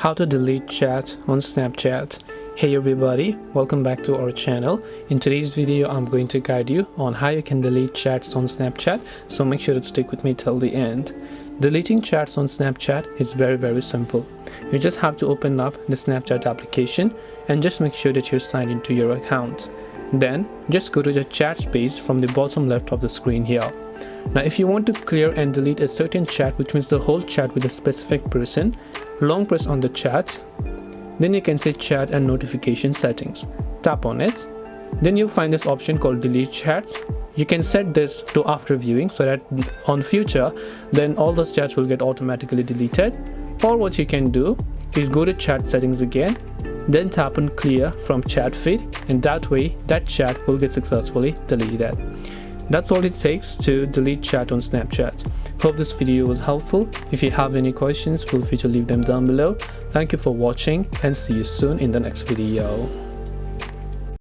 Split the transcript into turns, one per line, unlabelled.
How to delete chat on Snapchat. Hey everybody, welcome back to our channel. In today's video I'm going to guide you on how you can delete chats on Snapchat, so make sure to stick with me till the end. Deleting chats on Snapchat is very simple. You just have to open up the Snapchat application and just make sure that you're signed into your account. Then just go to the chat space from the bottom left of the screen here. Now if you want to clear and delete a certain chat, which means the whole chat with a specific person, long press on the chat, then you can say chat and notification settings. Tap on it, then you'll find this option called delete chats. You can set this to after viewing so that on future then all those chats will get automatically deleted. Or what you can do is go to chat settings again, then tap on clear from chat feed, and that way that chat will get successfully deleted. That's all it takes to delete chat on Snapchat. Hope this video was helpful. If you have any questions, feel free to leave them down below. Thank you for watching and see you soon in the next video.